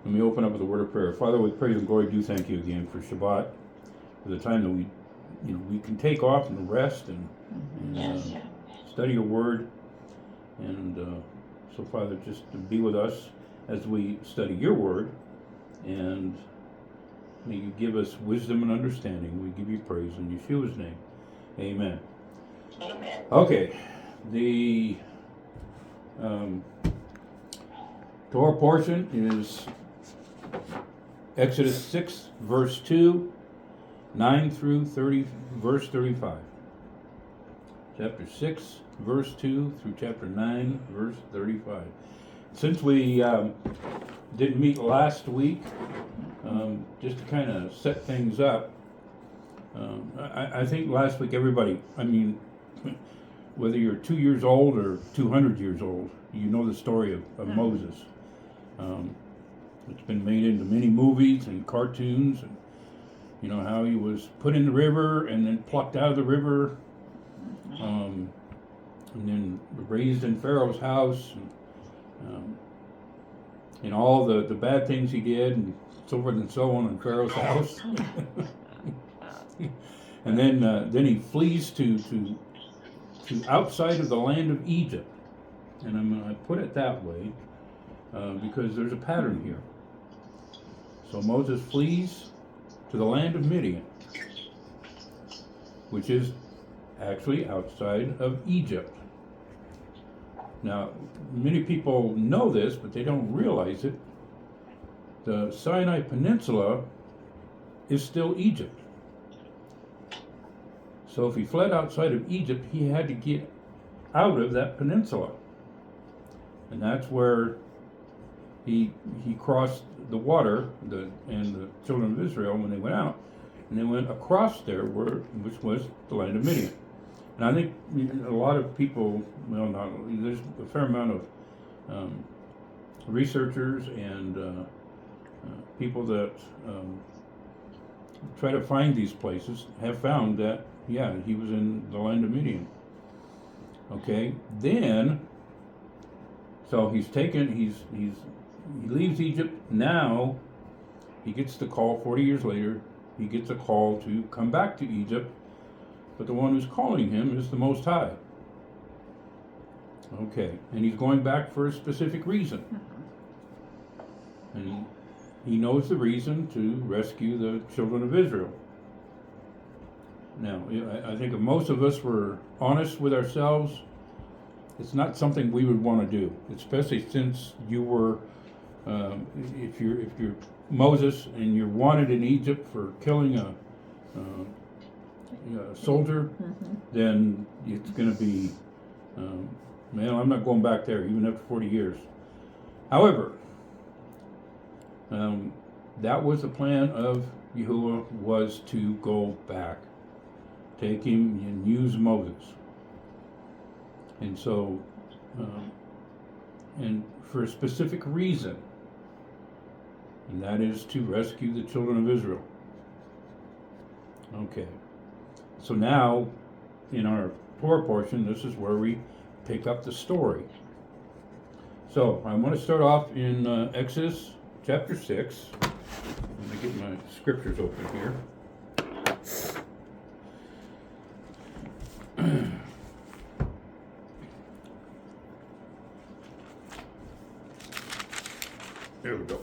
Let me open up with a word of prayer. Father, with praise and glory, do thank you again for Shabbat, for the time that we can take off and rest and study your word. And so, Father, just to be with us as we study your word, and may you give us wisdom and understanding. We give you praise in Yeshua's name. Amen. Amen. Okay, the Torah portion is Exodus 6, verse 2, 9 through 30, verse 35. Chapter 6, verse 2 through chapter 9, verse 35. Since we didn't meet last week, just to kind of set things up, I think last week everybody, whether you're 2 years old or 200 years old, you know the story of Moses. It's been made into many movies and cartoons, and you know how he was put in the river and then plucked out of the river, and then raised in Pharaoh's house, and all the bad things he did, and so forth and so on in Pharaoh's house. And then he flees to outside of the land of Egypt, and I'm going to put it that way because there's a pattern here. So Moses flees to the land of Midian, which is actually outside of Egypt. Now, many people know this, but they don't realize it. The Sinai Peninsula is still Egypt. So if he fled outside of Egypt, he had to get out of that peninsula. And that's where he crossed the water, and the children of Israel, when they went out, and they went across there, which was the land of Midian. And I think a lot of people, there's a fair amount of researchers and people that try to find these places have found that, yeah, he was in the land of Midian. Okay, then, so he leaves Egypt. Now he gets the call 40 years later. He gets a call to come back to Egypt, but the one who's calling him is the Most High. Okay, and he's going back for a specific reason. And he knows the reason to rescue the children of Israel. Now, I think if most of us were honest with ourselves, it's not something we would want to do, especially since you were, if you're Moses and you're wanted in Egypt for killing a soldier, then it's going to be, man, I'm not going back there even after 40 years. However, that was the plan of Yahuwah, was to go back, take him and use Moses. And so, and for a specific reason, and that is to rescue the children of Israel. Okay, so now in our Torah portion, this is where we pick up the story. So I want to start off in Exodus chapter 6. Let me get my scriptures open here. There we go.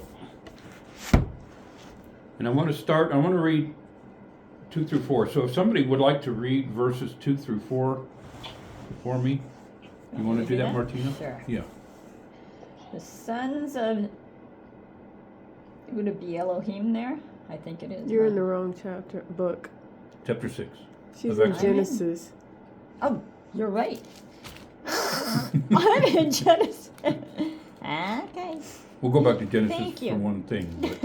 And I want to read 2 through 4. So if somebody would like to read verses 2 through 4 for me, you want to do that, Martina? Sure. Yeah. The sons of, would it be Elohim there? I think it is. You're in the wrong book. Chapter 6. She's Of in Exodus. Genesis. Oh, you're right. I'm in Genesis. Okay. We'll go back to Genesis Thank you. for one thing, but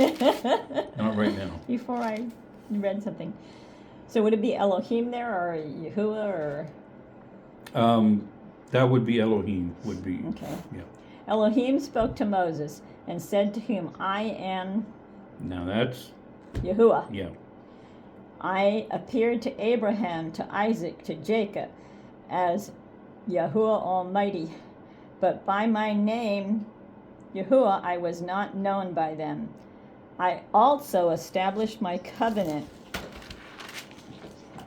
not right now. Before I read something. So would it be Elohim there, or Yahuwah, or? That would be Elohim, would be. Okay. Yeah. Elohim spoke to Moses and said to him, I am Now that's, Yahuwah. yeah. I appeared to Abraham, to Isaac, to Jacob as Yahuwah Almighty, but by my name Yahuwah, I was not known by them. I also established my covenant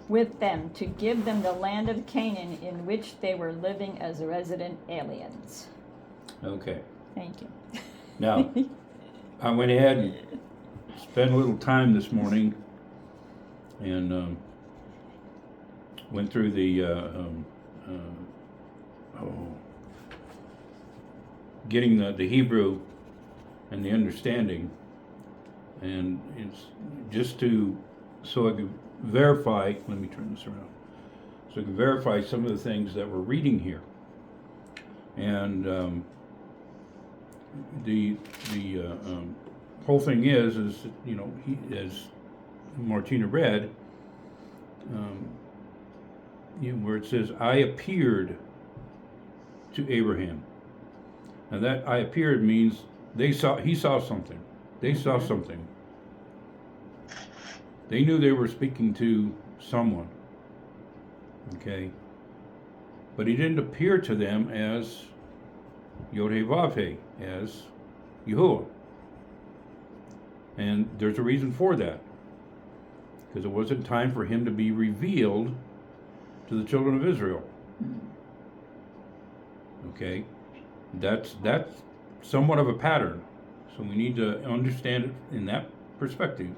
with them to give them the land of Canaan in which they were living as resident aliens. Okay. Thank you. Now, I went ahead and spent a little time this morning and went through the getting the Hebrew and the understanding, and it's just so I could verify. Let me turn this around, so I could verify some of the things that we're reading here, and the whole thing is as Martina read, where it says, "I appeared to Abraham." And that "I appeared" means he saw something. They saw something. They knew they were speaking to someone. Okay? But he didn't appear to them as Yod-Heh-Vav-Heh, as Yahuwah. And there's a reason for that. Because it wasn't time for him to be revealed to the children of Israel. Okay? That's somewhat of a pattern. So we need to understand it in that perspective.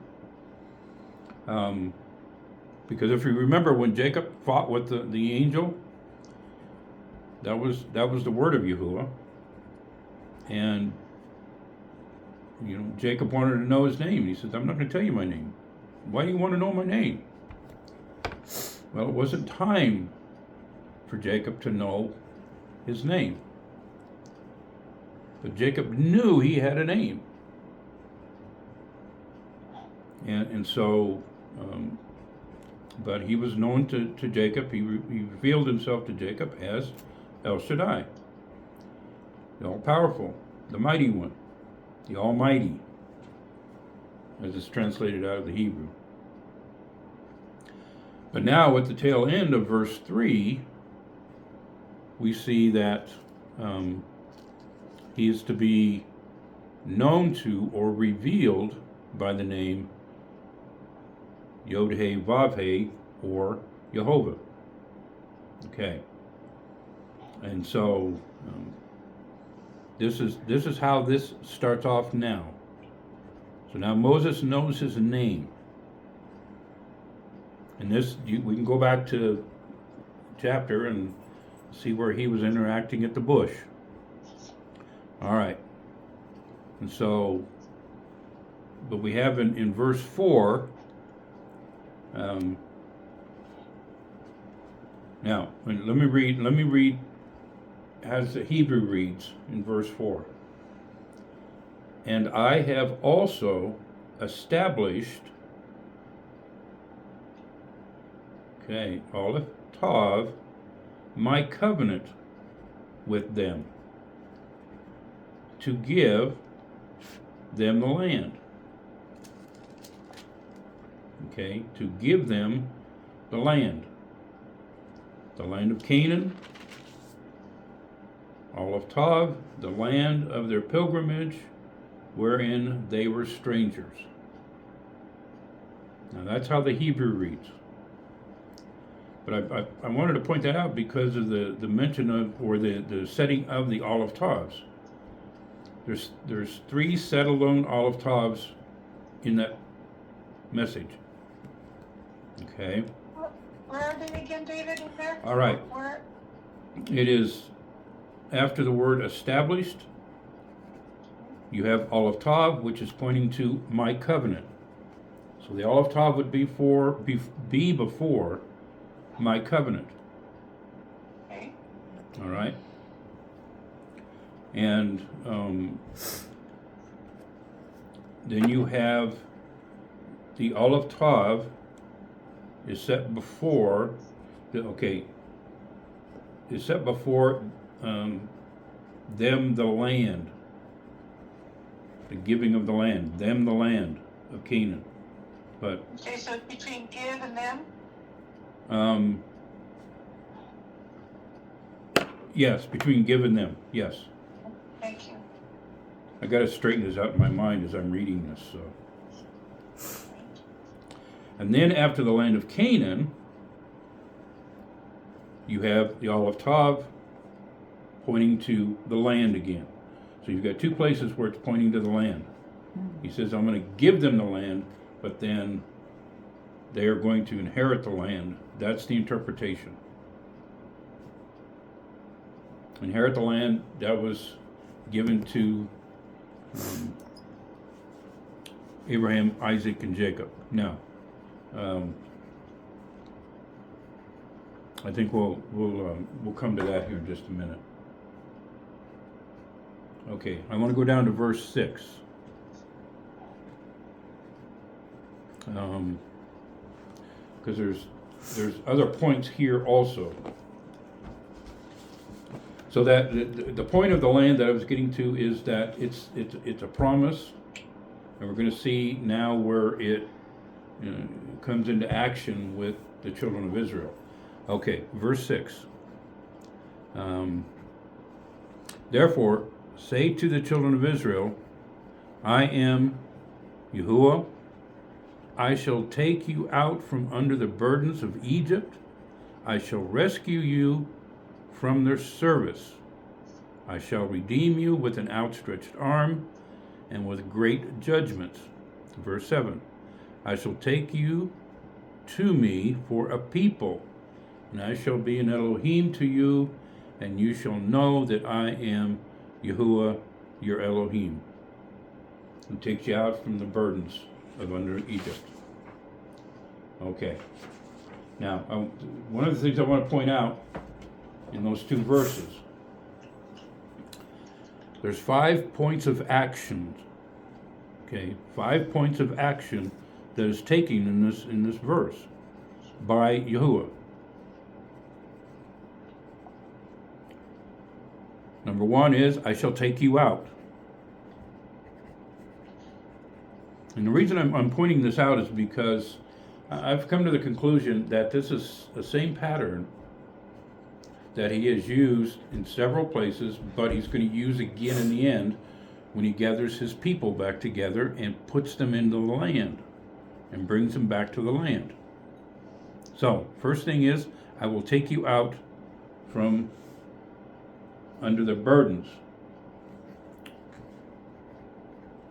Because if you remember when Jacob fought with the angel, that was the word of Yahuwah. And Jacob wanted to know his name. He says, "I'm not going to tell you my name." "Why do you want to know my name?" Well, it wasn't time for Jacob to know his name. But Jacob knew he had a name. And so, but he was known to Jacob. He revealed himself to Jacob as El Shaddai, the all-powerful, the mighty one, the almighty, as it's translated out of the Hebrew. But now at the tail end of verse 3, we see that he is to be known to or revealed by the name Yod-Heh-Vav-Heh, or Jehovah. Okay. And so this is how this starts off now. So now Moses knows his name. And we can go back to chapter and see where he was interacting at the bush. All right. And so, but we have in verse 4, now let me read as the Hebrew reads in verse 4. "And I have also established," okay, Aleph Tav, "my covenant with them, to give them the land." Okay, to give them the land of Canaan, Aleph Tav, the land of their pilgrimage, wherein they were strangers. Now that's how the Hebrew reads. But I wanted to point that out because of the mention of, or the setting of the Aleph Tavs. There's 3 set alone Aleph Tavs in that message. Okay. Where are they again, David? In there? All right. Where? It is after the word established. You have Aleph Tav, which is pointing to my covenant. So the Aleph Tav would be before my covenant. Okay. All right. And then you have the Aleph Tav is set before is set before them the land, the giving of the land, them the land of Canaan. But Okay, so it's between give and them? Yes, between give and them, yes. Thank you. I got to straighten this out in my mind as I'm reading this. So. And then after the land of Canaan, you have the Aleph Tav pointing to the land again. So you've got two places where it's pointing to the land. He says, I'm going to give them the land, but then they are going to inherit the land. That's the interpretation. Inherit the land that was given to Abraham, Isaac, and Jacob. Now, I think we'll come to that here in just a minute. Okay, I want to go down to verse 6. Because there's other points here also. So that the point of the land that I was getting to is that it's a promise, and we're going to see now where it comes into action with the children of Israel. Okay, verse 6. Therefore, say to the children of Israel, I am Yahuwah. I shall take you out from under the burdens of Egypt. I shall rescue you from their service. I shall redeem you with an outstretched arm and with great judgments. Verse 7. I shall take you to me for a people, and I shall be an Elohim to you, and you shall know that I am Yahuwah, your Elohim, who takes you out from the burdens of under Egypt. Okay. Now, one of the things I want to point out in those two verses, there's 5 points of action. Okay, 5 points of action that is taken in this verse by Yahuwah. Number 1 is, I shall take you out. And the reason I'm pointing this out is because I've come to the conclusion that this is the same pattern that he has used in several places, but he's going to use again in the end when he gathers his people back together and puts them into the land and brings them back to the land. So, first thing is, I will take you out from under the burdens.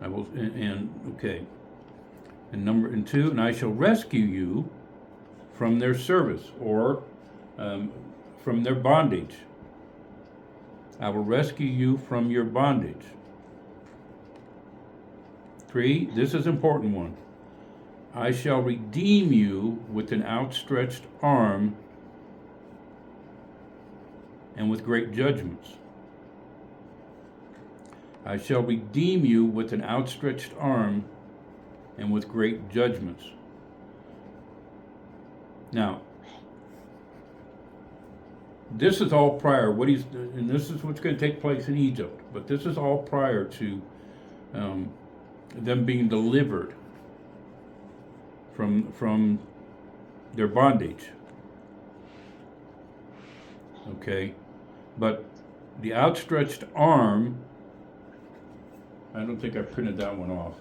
I will, okay. And 2, and I shall rescue you from their service, or from their bondage. I will rescue you from your bondage. 3, this is an important one. I shall redeem you with an outstretched arm and with great judgments. I shall redeem you with an outstretched arm and with great judgments. Now, this is all prior. And this is what's going to take place in Egypt. But this is all prior to them being delivered from their bondage. Okay, but the outstretched arm, I don't think I printed that one off.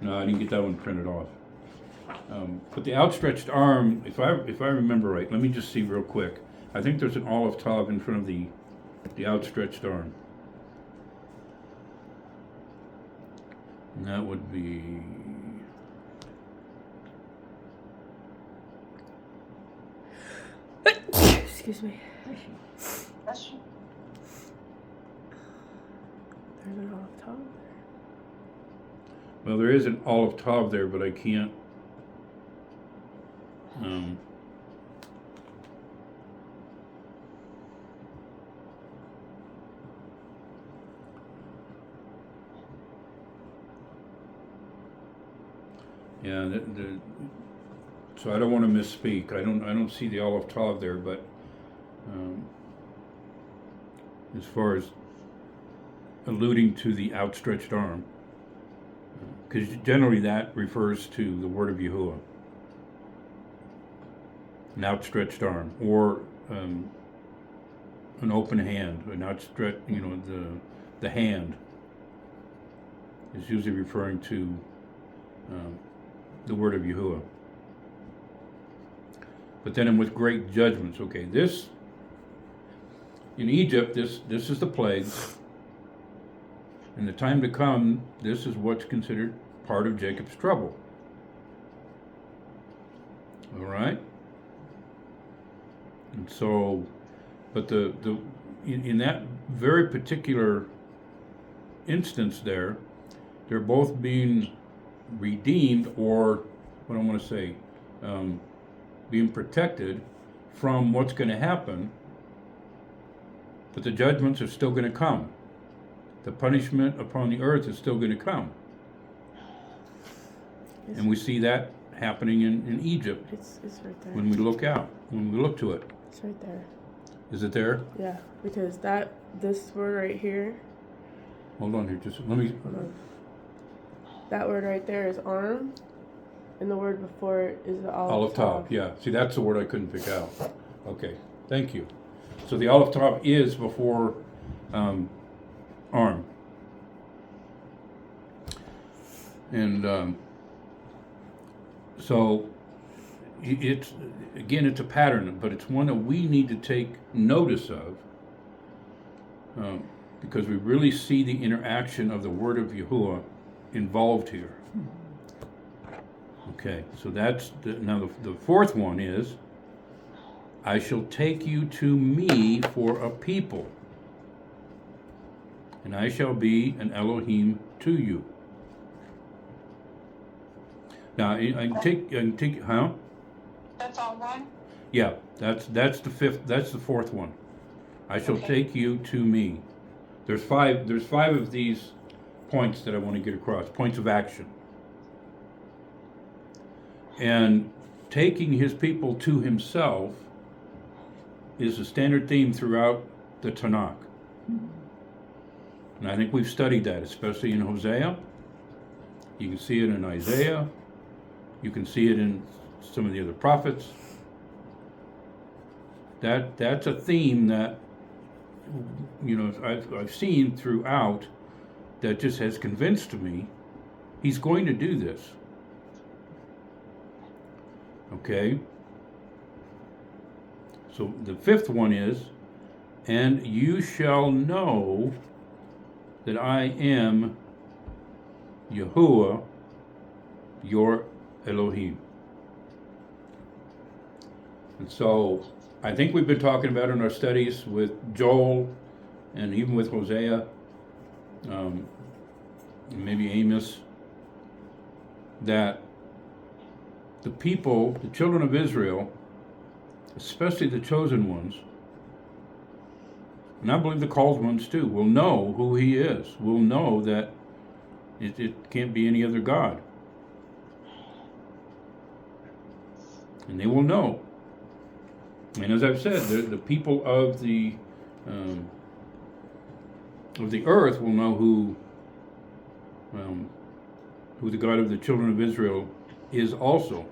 No, I didn't get that one printed off. But the outstretched arm, if I remember right, let me just see real quick. I think there's an Aleph Tav in front of the outstretched arm. And that would be... Excuse me. That's There's an off top. Well, there is an Aleph Tav there, but I can't. Yeah, so I don't want to misspeak. I don't see the Aleph Tav there, but as far as alluding to the outstretched arm, because generally that refers to the word of Yahuwah, an outstretched arm, or an open hand, or not stretch. The hand is usually referring to the word of Yahuwah. But then with great judgments. Okay, this in Egypt, this is the plagues. In the time to come, this is what's considered part of Jacob's trouble. All right. And so, but in that very particular instance there, they're both being redeemed, or what I want to say, being protected from what's going to happen, but the judgments are still going to come. The punishment upon the earth is still going to come. And we see that happening in Egypt It's right there. when we look to it. It's right there. Is it there? Yeah, because this word right here, Hold on here, just let me. that word right there is arm, and the word before it is the Olive top, yeah. See, that's the word I couldn't pick out. Okay, thank you. So the olive top is before arm. And so it's a pattern, but it's one that we need to take notice of, because we really see the interaction of the word of Yahuwah involved here. Okay, so that's now the fourth one is, I shall take you to me for a people, and I shall be an Elohim to you. Now I can take, huh? That's all one? Yeah, that's the fifth. That's the fourth one. I shall take you to me. There's five of these points that I want to get across. Points of action. And taking his people to himself is a standard theme throughout the Tanakh. And I think we've studied that, especially in Hosea. You can see it in Isaiah. You can see it in some of the other prophets. That's a theme that, I've seen throughout, that just has convinced me he's going to do this. Okay? So the fifth one is, and you shall know that I am Yahuwah, your Elohim. And so I think we've been talking about in our studies with Joel and even with Hosea, maybe Amos, that the people, the children of Israel, especially the chosen ones, and I believe the called ones too, will know who he is, will know that it can't be any other God. And they will know. And as I've said, the people of the earth will know who the God of the children of Israel is also.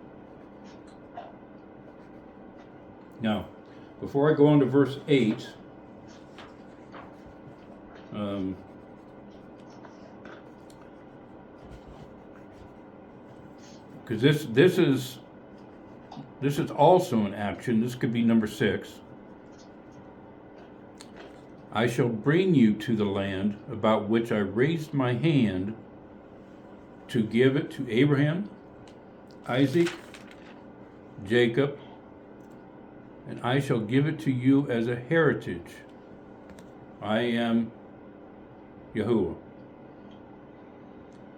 Now, before I go on to verse 8, because this is also an action. This could be number 6. I shall bring you to the land about which I raised my hand to give it to Abraham, Isaac, Jacob, and I shall give it to you as a heritage. I am Yahuwah.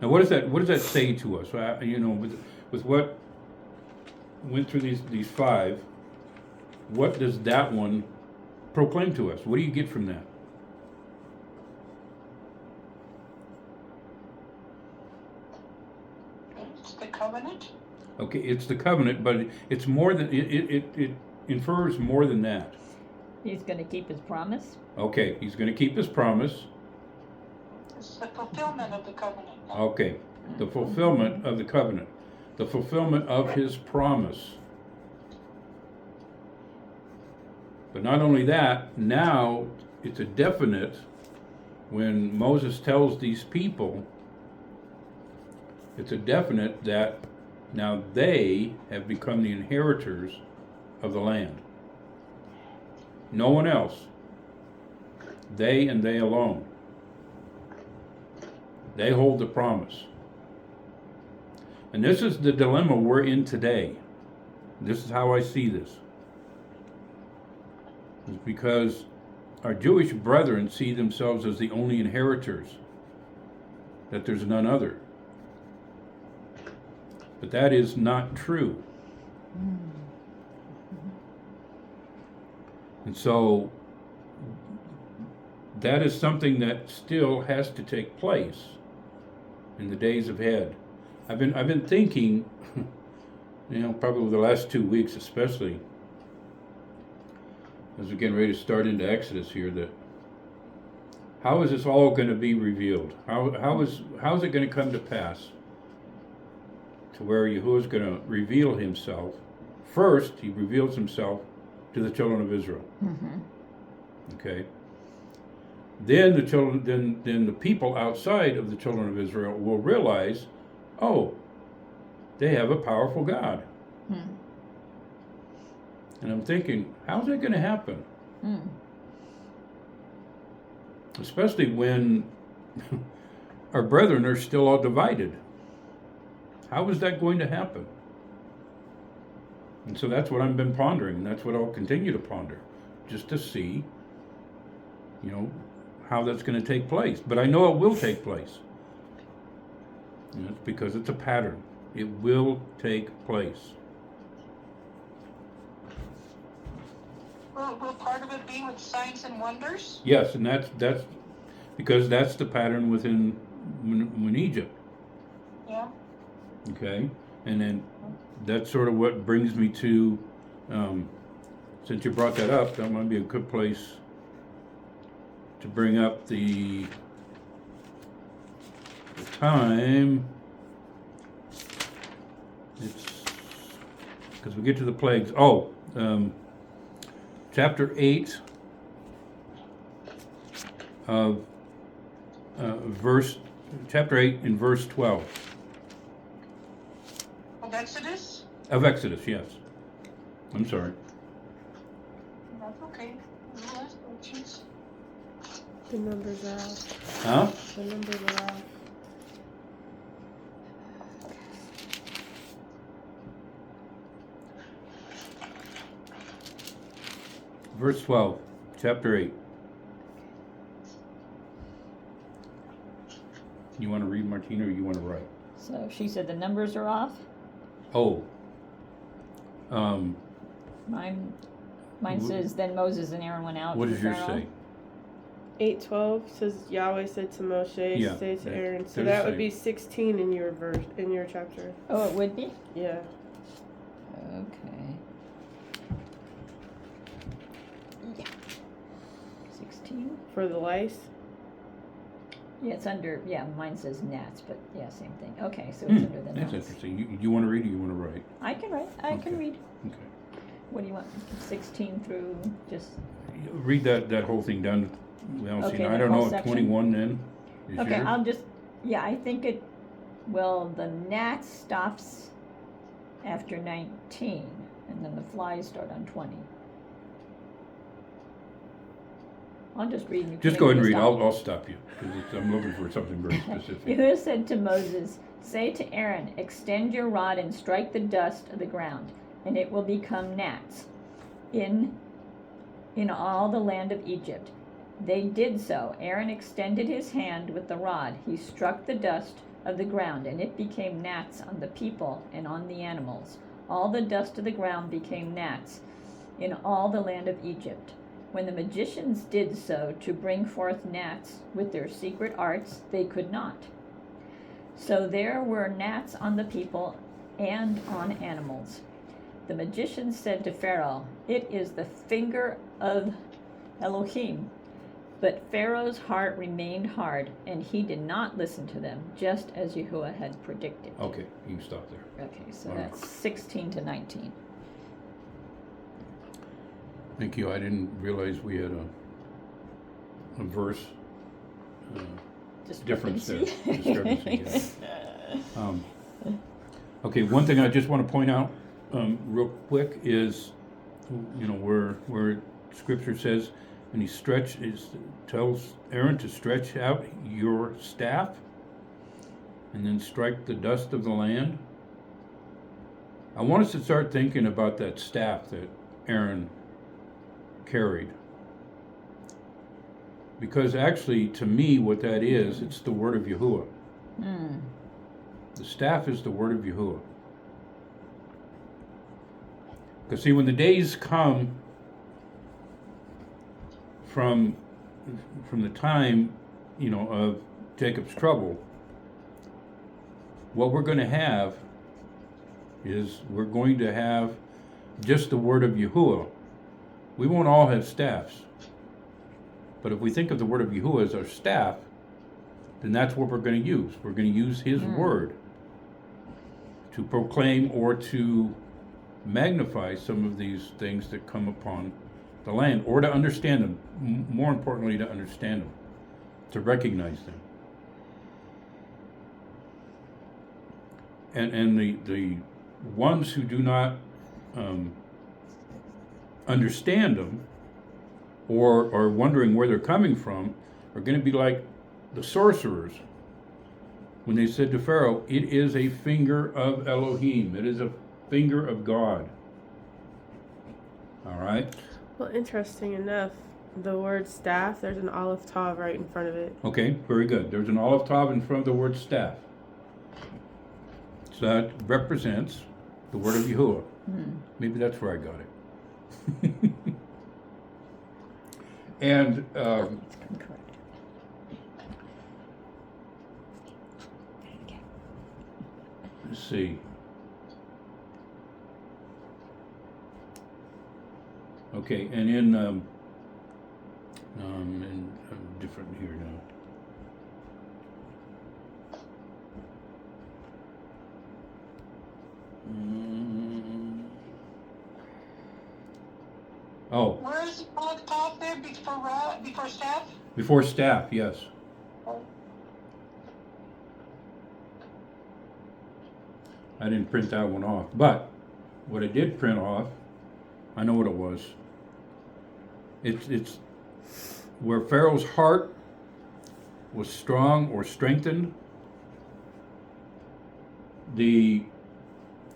Now, what does that say to us? With what went through these 5, what does that one proclaim to us? What do you get from that? It's the covenant? Okay, it's the covenant, but it's more than it infers more than that. He's going to keep his promise. Okay, he's going to keep his promise. It's the fulfillment of the covenant. Okay, the fulfillment of the covenant, the fulfillment of his promise. But not only that, now it's a definite when Moses tells these people, it's a definite that now they have become the inheritors of the land. No one else. They and they alone. They hold the promise. And this is the dilemma we're in today. This is how I see this. It's because our Jewish brethren see themselves as the only inheritors, that there's none other. But that is not true. And so that is something that still has to take place in the days ahead. I've been thinking, probably the last 2 weeks especially, as we're getting ready to start into Exodus here, that how is this all going to be revealed? How is it going to come to pass to where Yahuwah is going to reveal himself? First, he reveals himself to the children of Israel. Mm-hmm. Okay. Then then the people outside of the children of Israel will realize, oh, they have a powerful God. And I'm thinking, how's that going to happen? Especially when our brethren are still all divided. How is that going to happen? And so that's what I've been pondering, and that's what I'll continue to ponder, just to see, how that's going to take place. But I know it will take place. And it's because it's a pattern. It will take place. Will part of it be with signs and wonders? Yes, and that's because that's the pattern within when Egypt. Yeah. Okay, and then that's sort of what brings me to, since you brought that up, that might be a good place to bring up the time. It's because we get to the plagues. Chapter 8 of chapter 8 in verse 12 Of Exodus? of Exodus. Yes, I'm sorry. That's okay. Last worksheets. The numbers are off. Huh? The numbers are off. Verse 12, chapter 8. You want to read, Martina, or you want to write? So she said the numbers are off. Oh. Mine says, then Moses and Aaron went out. What to does yours Pharaoh. say? 8:12 says Yahweh said to Moshe, Yeah, say to that- Aaron. So they're that the would be 16 in your verse, in your chapter. Oh, it would be? Yeah. Okay. Yeah. 16? For the lice. Yeah, it's under, mine says gnats, but yeah, same thing. Okay, so it's under the That's gnats. interesting. You want to read or you want to write? I can write. I can Okay. read. Okay. What do you want? 16 through just. Read that whole thing down. We haven't Okay, seen. I that don't whole know. section? 21 then. Is Okay, yours? I'll just. Yeah, I think it. Well, the gnat stops after 19, and then the flies start on 20. I'll just read. And you Just can go ahead and maybe read. stop. I'll stop you because I'm looking for something very specific. Yahuwah said to Moses, say to Aaron, extend your rod and strike the dust of the ground, and it will become gnats in all the land of Egypt. They did so. Aaron extended his hand with the rod. He struck the dust of the ground, and it became gnats on the people and on the animals. All the dust of the ground became gnats in all the land of Egypt. When the magicians did so to bring forth gnats with their secret arts, they could not. So there were gnats on the people and on animals. The magicians said to Pharaoh, it is the finger of Elohim. But Pharaoh's heart remained hard, and he did not listen to them, just as Yahuwah had predicted. Okay, you can stop there. Okay, so All right. that's 16 to 19. Thank you. I didn't realize we had a verse difference there. Discrepancy, yeah. Okay, one thing I just want to point out real quick is, where Scripture says, and he tells Aaron to stretch out your staff and then strike the dust of the land. I want us to start thinking about that staff that Aaron carried. Because actually, to me, what that is, it's the word of Yahuwah. Mm. The staff is the word of Yahuwah. Because see, when the days come from the time, of Jacob's trouble, what we're going to have is we're going to have just the word of Yahuwah. We won't all have staffs. But if we think of the word of Yahuwah as our staff, then that's what we're going to use. We're going to use his word to proclaim or to magnify some of these things that come upon the land, or to understand them, more importantly, to understand them, to recognize them. And the ones who do not understand them, or are wondering where they're coming from, are going to be like the sorcerers when they said to Pharaoh, "It is a finger of Elohim. It is a finger of God." All right? Well, interesting enough, the word staff, there's an olive tav right in front of it. Okay, very good. There's an olive tav in front of the word staff. So that represents the word of Yahuwah. Maybe that's where I got it. And That's correct. Okay. let's see. Okay, and in different here now. Oh, Where is the olive top there before staff? before staff, yes. I didn't print that one off, but what I did print off, I know what it was. It's where Pharaoh's heart was strong or strengthened. The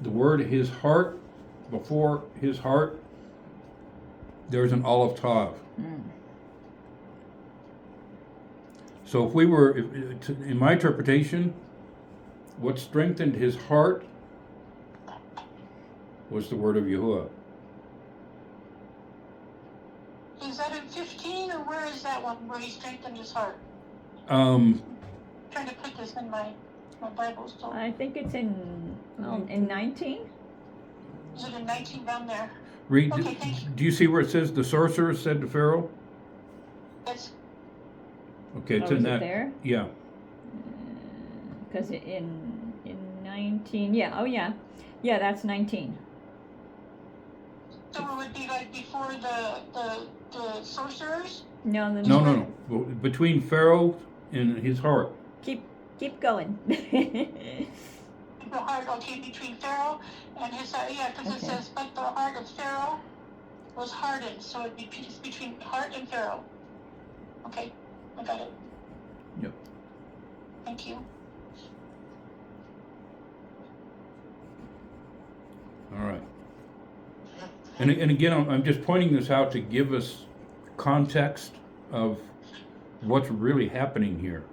word his heart, before his heart, there's an olive tav. So if we were, in my interpretation, what strengthened his heart was the word of Yahuwah. Is that in 15, or where is that one where he strengthened his heart? Um, Trying to put this in my Bible still. I think it's in 19. Is it in 19 down there? read. Okay, thank you. Do you see where it says the sorcerer said to Pharaoh? That's Okay, it's Oh, in is that. it there? Yeah. Because in 19, yeah, that's 19. so it would be like before the sorcerers. No, No. Well, between Pharaoh and his heart. Keep going. The heart, okay, between Pharaoh and his heart, yeah, because it Okay. says, but the heart of Pharaoh was hardened, so it'd be it's between heart and Pharaoh. Okay, I got it. Yep. Thank you. All right. And again, I'm just pointing this out to give us context of what's really happening here.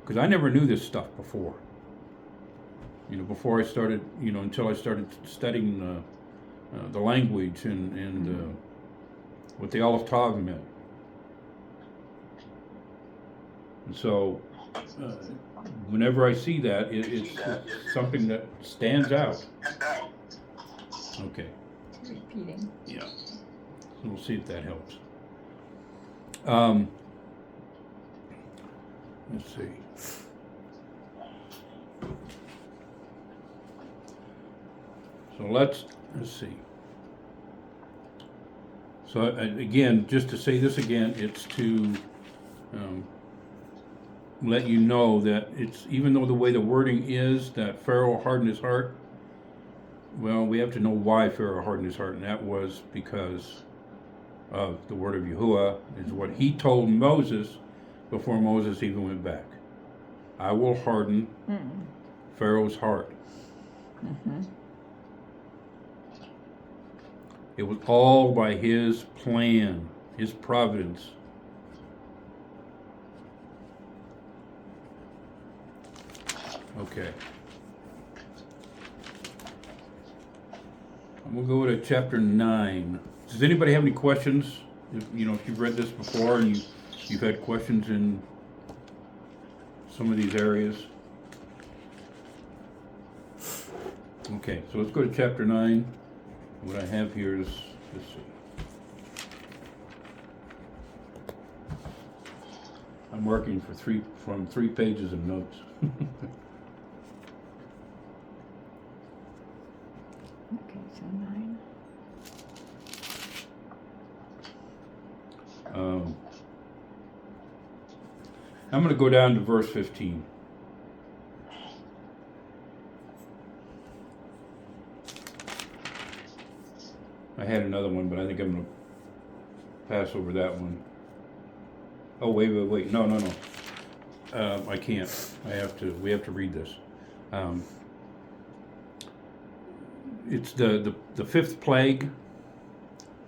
Because I never knew this stuff before. Before I started, until I started studying the language and what the Aleph Tav meant. And so, whenever I see that, it's something that stands out. Okay. Repeating. Yeah. So we'll see if that helps. Let's see. So let's see. So again, just to say this again, it's to let you know that it's, even though the way the wording is that Pharaoh hardened his heart, well, we have to know why Pharaoh hardened his heart, and that was because of the word of Yahuwah, is what he told Moses before Moses even went back. I will harden Pharaoh's heart. It was all by his plan, his providence. Okay. I'm gonna go to chapter 9. Does anybody have any questions? If you've read this before and you've had questions in some of these areas. Okay, so let's go to chapter 9. What I have here is, let's see. I'm working from three pages of notes. Okay, so 9. I'm going to go down to verse 15. I had another one, but I think I'm going to pass over that one. Oh, wait. No. I can't. We have to read this. It's the fifth plague,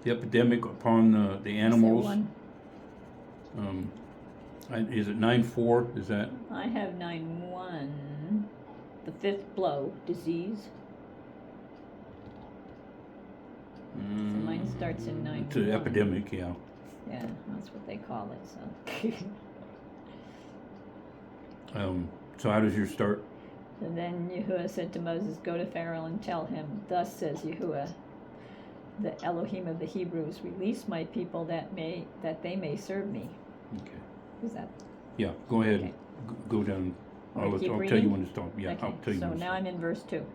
the epidemic upon the animals. Is it 9:4? Is that? I have 9:1. The fifth blow, disease. So mine starts in 9:1. It's an epidemic, yeah. Yeah, that's what they call it. So. So how does yours start? And then Yahuwah said to Moses, "Go to Pharaoh and tell him, thus says Yahuwah, the Elohim of the Hebrews, release my people that they may serve me." Okay. Is that? Yeah, go ahead. Okay. Go down. I'll tell reading? you when to stop. Yeah, Okay. I'll tell you So when to now stop. I'm in verse 2.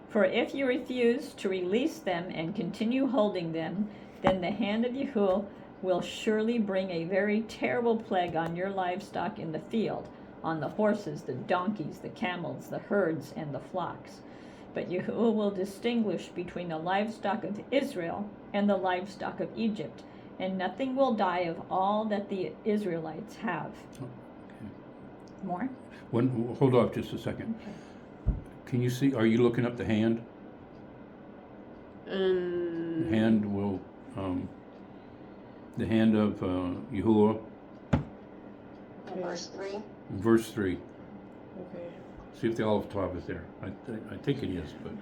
For if you refuse to release them and continue holding them, then the hand of Yahuwah will surely bring a very terrible plague on your livestock in the field, on the horses, the donkeys, the camels, the herds, and the flocks. But Yahuwah will distinguish between the livestock of Israel and the livestock of Egypt, and nothing will die of all that the Israelites have. Okay. More? Hold off just a second. Okay. Can you see? Are you looking up the hand? The hand will. The hand of Yahuwah. Verse 3. Verse 3. Okay. See if the olive top is there. I think it is, but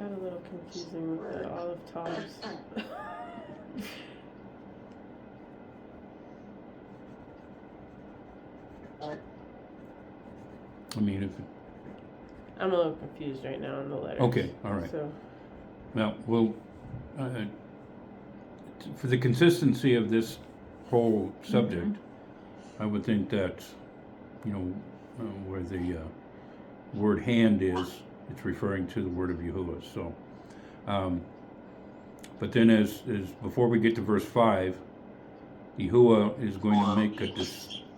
Got a little confusing with the olive tops. I mean, if I'm a little confused right now on the letters. okay, all right. So, Well, we'll for the consistency of this whole subject, I would think that where the word hand is, it's referring to the word of Yahuwah. So, but then as before we get to verse 5, Yahuwah is going to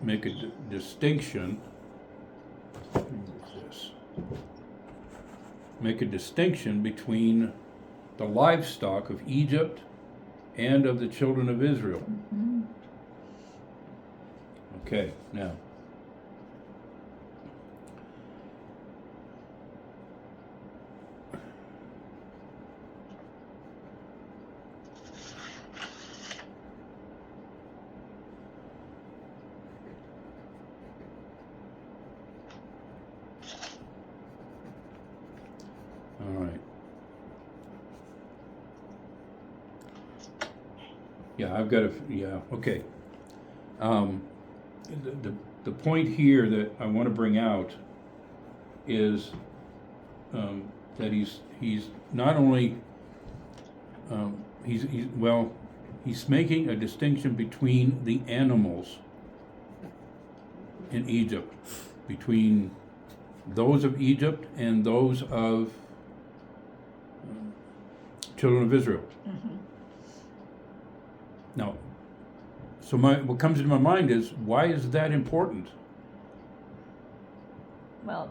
make a distinction. Make a distinction between the livestock of Egypt and of the children of Israel. Okay, now. All right. Yeah, I've got okay. The point here that I want to bring out is that he's not only he's making a distinction between the animals in Egypt, between those of Egypt and those of children of Israel. Mhm. Now, so what comes into my mind is, why is that important? Well,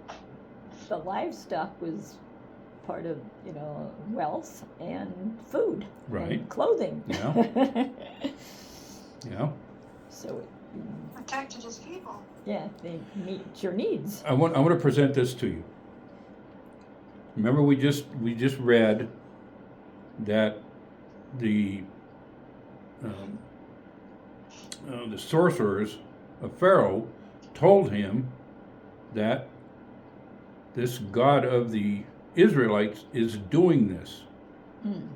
the livestock was part of, wealth and food. Right. And clothing. Yeah. Yeah. So, Protected his people. yeah, they meet your needs. I want to present this to you. Remember, we just read that the sorcerers of Pharaoh told him that this God of the Israelites is doing this, and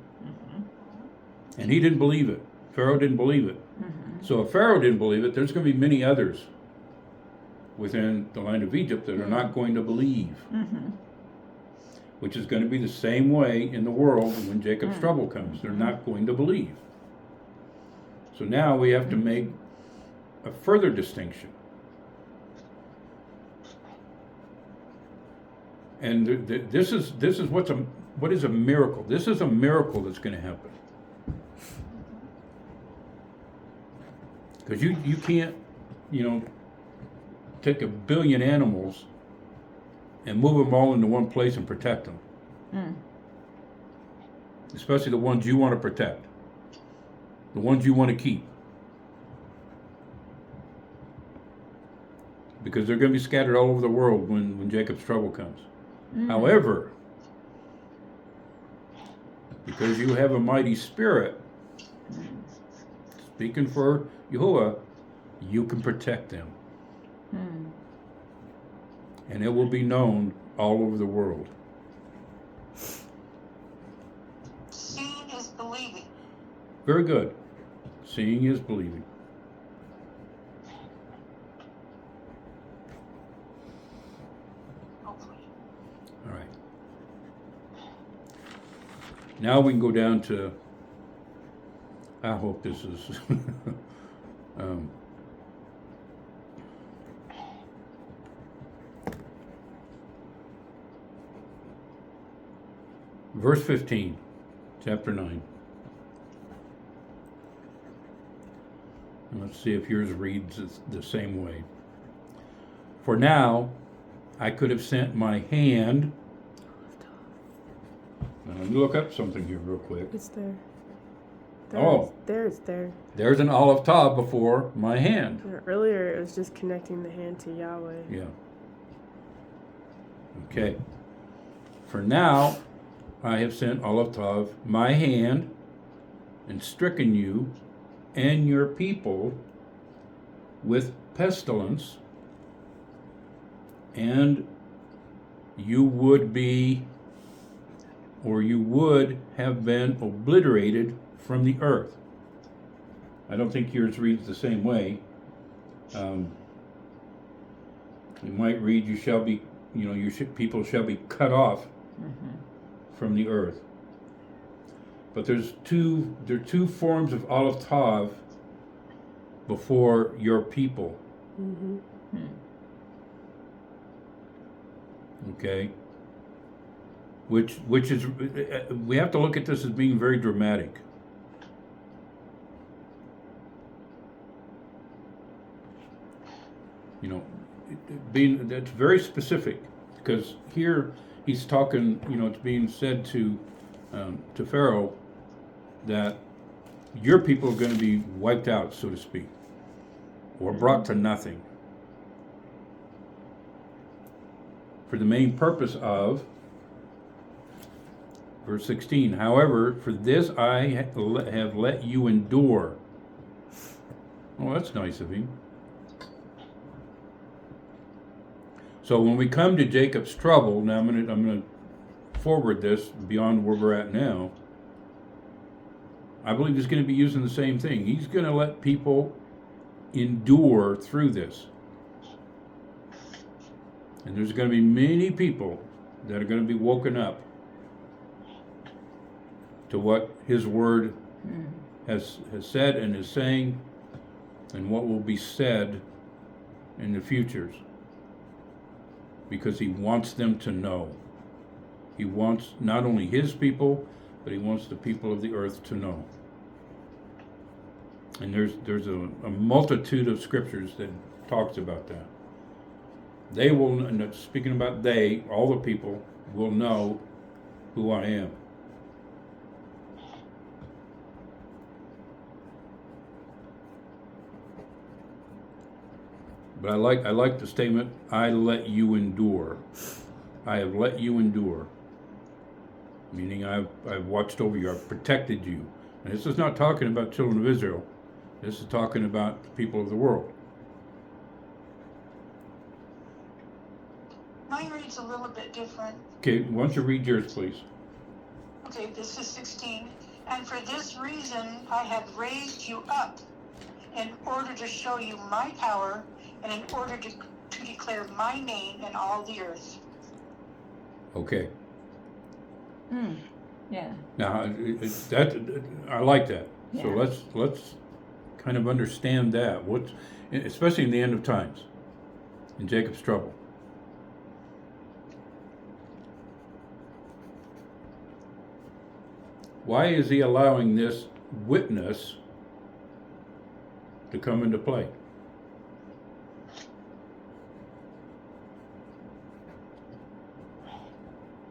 he didn't believe it. Pharaoh didn't believe it. So if Pharaoh didn't believe it, there's going to be many others within the land of Egypt that are not going to believe. Which is going to be the same way in the world when Jacob's trouble comes. They're not going to believe. So now we have to make a further distinction. And this is what is a miracle. This is a miracle that's going to happen. Because you can't, take 1 billion animals and move them all into one place and protect them. Especially the ones you want to protect. The ones you want to keep. Because they're going to be scattered all over the world when Jacob's trouble comes. However, because you have a mighty spirit, speaking for Yahuwah, you can protect them. And it will be known all over the world. Seeing is believing. Very good. Seeing is believing. Hopefully. All right. Now we can go down to, I hope this is, verse 15, chapter 9. And let's see if yours reads the same way. For now, I could have sent my hand. Now let me look up something here real quick. It's there. Oh. There's there. There's an olive tav before my hand. Earlier, it was just connecting the hand to Yahweh. Yeah. Okay. For now, I have sent olive tav my hand and stricken you and your people with pestilence, and you would be, or you would have been obliterated from the earth. I don't think yours reads the same way. You might read, you shall be, your people shall be cut off from the earth. But there are two forms of olive tav before your people. Okay? Which is, we have to look at this as being very dramatic. That's very specific, because here he's talking, it's being said to Pharaoh that your people are going to be wiped out, so to speak, or brought to nothing, for the main purpose of, verse 16, however, for this I have let you endure. Oh, that's nice of him. So when we come to Jacob's trouble, now I'm going to forward this beyond where we're at now. I believe he's going to be using the same thing. He's going to let people endure through this. And there's going to be many people that are going to be woken up to what his word has said and is saying, and what will be said in the futures. Because he wants them to know. He wants not only his people, but he wants the people of the earth to know. And there's a multitude of scriptures that talks about that. They will, and speaking about they, all the people will know who I am. But I like the statement, I let you endure. I have let you endure. Meaning I've watched over you, I've protected you. And this is not talking about children of Israel. This is talking about the people of the world. Mine reads a little bit different. Okay, why don't you read yours, please? Okay, this is 16. And for this reason I have raised you up, in order to show you my power, and in order to declare my name in all the earth. Okay. Yeah. Now that I like that. So Yeah. let's kind of understand that. What, especially in the end of times, in Jacob's trouble. Why is he allowing this witness to come into play?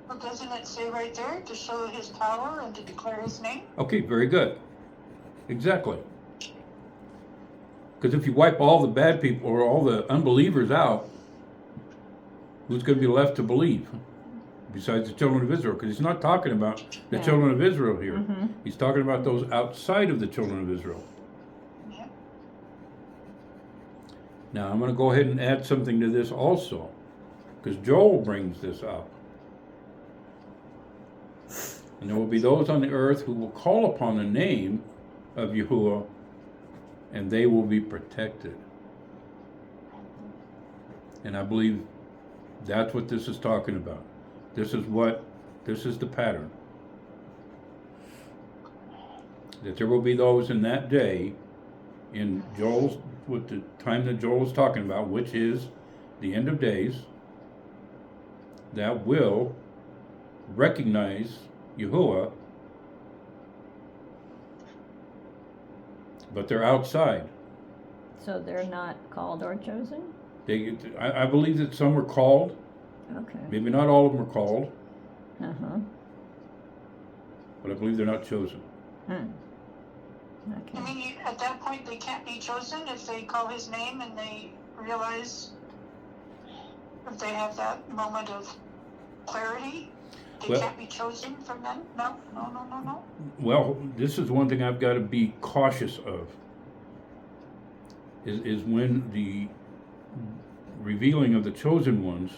Well, doesn't it say right there to show his power and to declare his name? Okay, very good. Exactly. Because if you wipe all the bad people or all the unbelievers out, who's going to be left to believe? Besides the children of Israel, because he's not talking about the children of Israel here. Mm-hmm. He's talking about those outside of the children of Israel. Yeah. Now, I'm going to go ahead and add something to this also, because Joel brings this up. And there will be those on the earth who will call upon the name of Yahuwah, and they will be protected. And I believe that's what this is talking about. This is the pattern. That there will be those in that day, in Joel's, with the time that Joel is talking about, which is the end of days, that will recognize Yahuwah, but they're outside. So they're not called or chosen? I believe that some were called. Okay. Maybe not all of them are called, Uh-huh. but I believe they're not chosen. Okay. I mean, at that point, they can't be chosen if they call his name and they realize, if they have that moment of clarity, they Well- can't be chosen from them? No. Well, this is one thing I've got to be cautious of. Is when the revealing of the chosen ones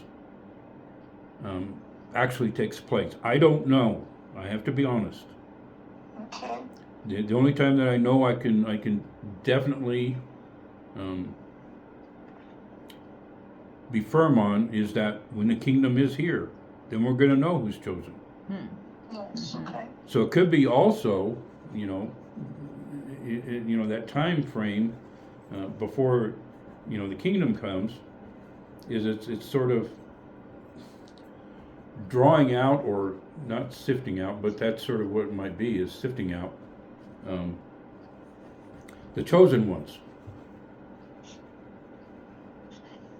actually takes place. I don't know. I have to be honest. Okay. The only time that I know I can definitely be firm on is that when the kingdom is here, then we're going to know who's chosen. Yes, okay. So it could be also, that time frame before, the kingdom comes, is it's sort of drawing out, or not sifting out, but that's sort of what it might be, is sifting out the chosen ones.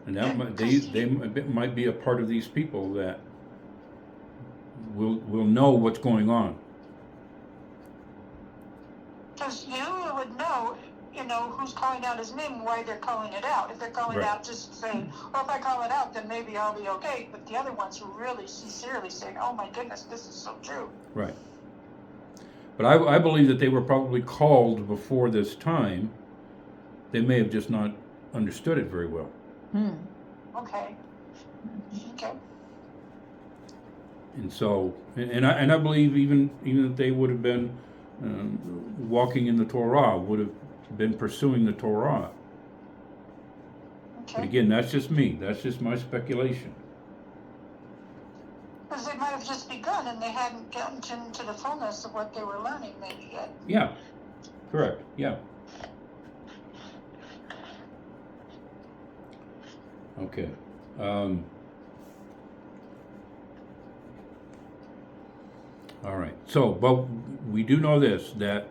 And that they might be a part of these people that will know what's going on. Because you would know, who's calling out his name, why they're calling it out. If they're calling Right. out just saying, well, if I call it out, then maybe I'll be okay. But the other ones who really sincerely saying, oh my goodness, this is so true. Right. But I believe that they were probably called before this time. They may have just not understood it very well. Okay. Okay. And so, and I believe even that they would have been walking in the Torah, would have been pursuing the Torah. But Okay. again, that's just me. That's just my speculation. Because they might have just begun and they hadn't gotten into the fullness of what they were learning maybe yet. Yeah. Correct. Yeah. Okay. All right. So, but we do know this, that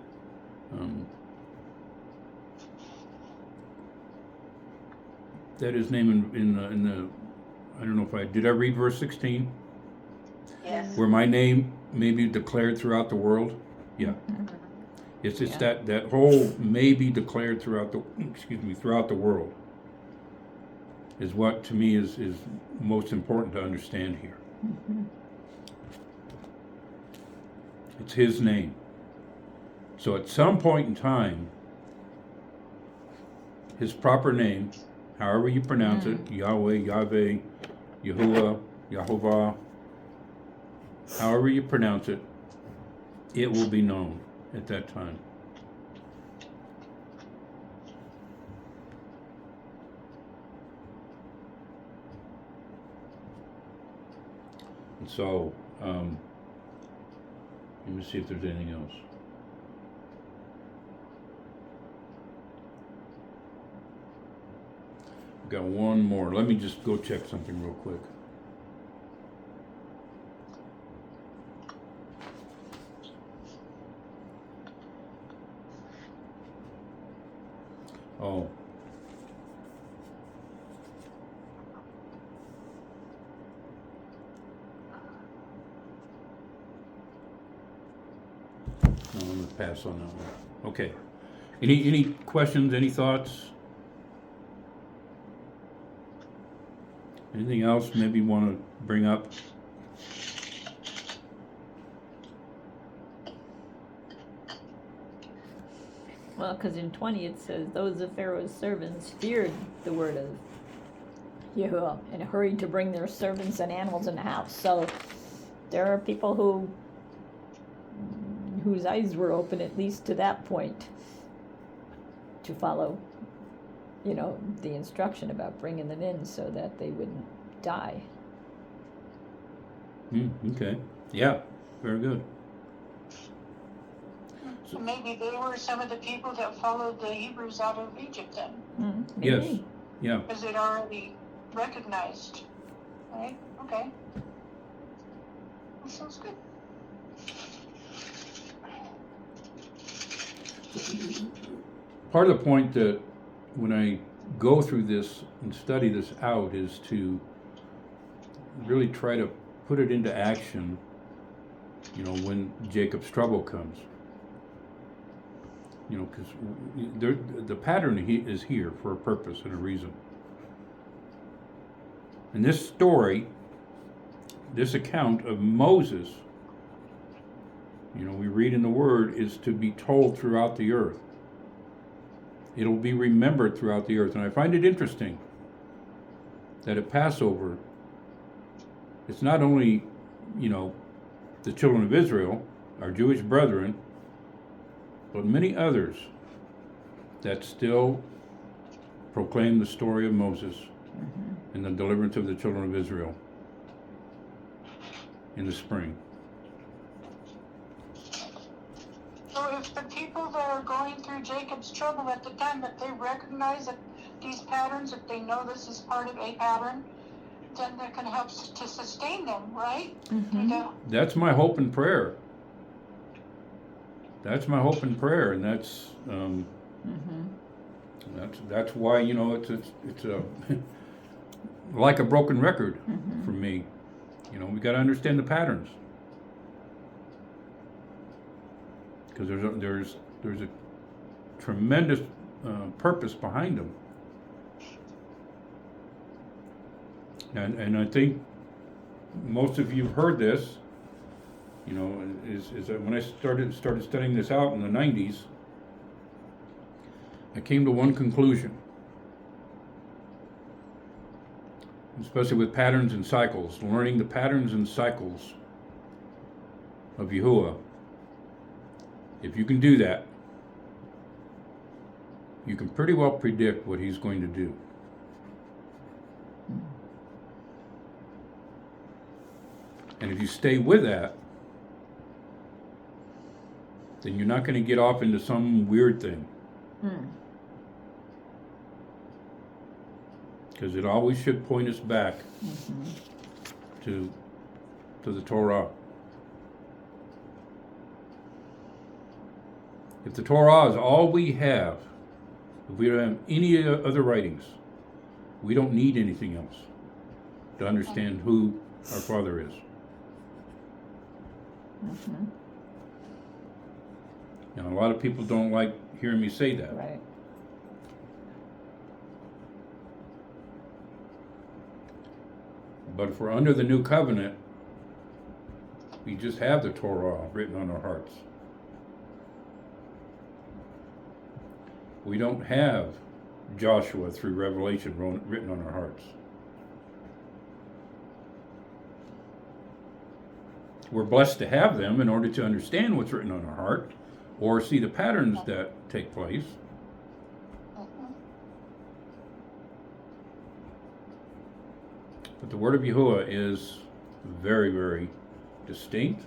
that his name in the I don't know if I read verse 16 Yes. where my name may be declared throughout the world. Yeah. It's Yeah. that whole may be declared throughout the world is what to me is most important to understand here. It's his name. So at some point in time, his proper name, however you pronounce it, Yahweh, Yahweh, Yahuwah, Yahovah, however you pronounce it, it will be known at that time. And so, let me see if there's anything else. I've got one more. Let me just go check something real quick. Oh. No, I'm gonna pass on that one. Okay. Any questions, any thoughts? Anything else maybe you wanna bring up? Well, because in 20 it says, those of Pharaoh's servants feared the word of Yahuwah and hurried to bring their servants and animals in the house. So there are people whose eyes were open, at least to that point, to follow, the instruction about bringing them in so that they wouldn't die. Okay. Yeah, very good. So maybe they were some of the people that followed the Hebrews out of Egypt then, Yes. Maybe. Yeah. because they'd already recognized, right? Okay. That sounds good. Part of the point that when I go through this and study this out is to really try to put it into action, when Jacob's trouble comes. Because the pattern is here for a purpose and a reason. And this story, this account of Moses, we read in the Word, is to be told throughout the earth. It'll be remembered throughout the earth. And I find it interesting that at Passover, it's not only, the children of Israel, our Jewish brethren, but many others that still proclaim the story of Moses and the deliverance of the children of Israel in the spring. So if the people that are going through Jacob's trouble at the time, that they recognize that these patterns, if they know this is part of a pattern, then that can help to sustain them, right? That's my hope and prayer. That's my hope and prayer, and that's why it's a like a broken record for me. We got to understand the patterns, because there's a tremendous purpose behind them, and I think most of you've heard this. Is that when I started studying this out in the 90s, I came to one conclusion, especially with patterns and cycles, learning the patterns and cycles of Yahuwah. If you can do that, you can pretty well predict what he's going to do. And if you stay with that, then you're not going to get off into some weird thing. Because it always should point us back to the Torah. If the Torah is all we have, if we don't have any other writings, we don't need anything else to understand who our Father is. Mhm. Now, a lot of people don't like hearing me say that. Right. But if we're under the new covenant, we just have the Torah written on our hearts. We don't have Joshua through Revelation written on our hearts. We're blessed to have them in order to understand what's written on our heart or see the patterns that take place. But the word of Yahuwah is very, very distinct,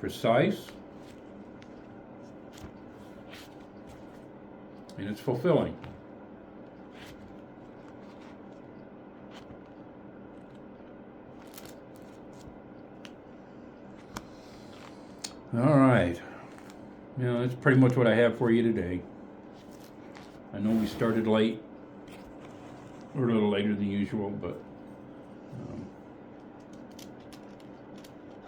precise, and it's fulfilling. All right. That's pretty much what I have for you today. I know we started late, or a little later than usual, but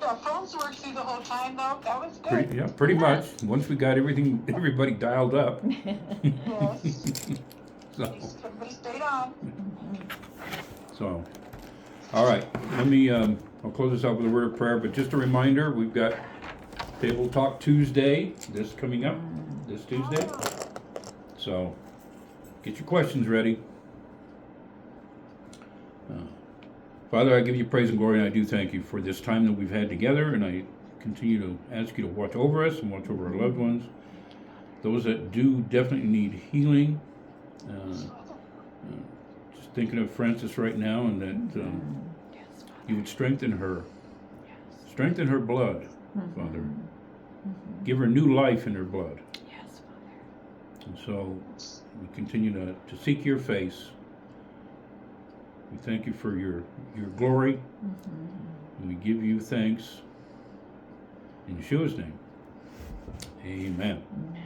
Yeah, phones worked through the whole time though. That was good. pretty much. Once we got everybody dialed up. Yes. So, Everybody stayed on. so, all right. I'll close this out with a word of prayer, but just a reminder, we've got Table Talk Tuesday, this coming up, this Tuesday. So, get your questions ready. Father, I give you praise and glory, and I do thank you for this time that we've had together, and I continue to ask you to watch over us and watch over our loved ones. Those that do definitely need healing. Just thinking of Frances right now, and that you would strengthen her. Strengthen her blood, Father. Give her new life in her blood. Yes, Father. And so we continue to seek your face. We thank you for your glory, and we give you thanks in Yeshua's name. Amen. Amen.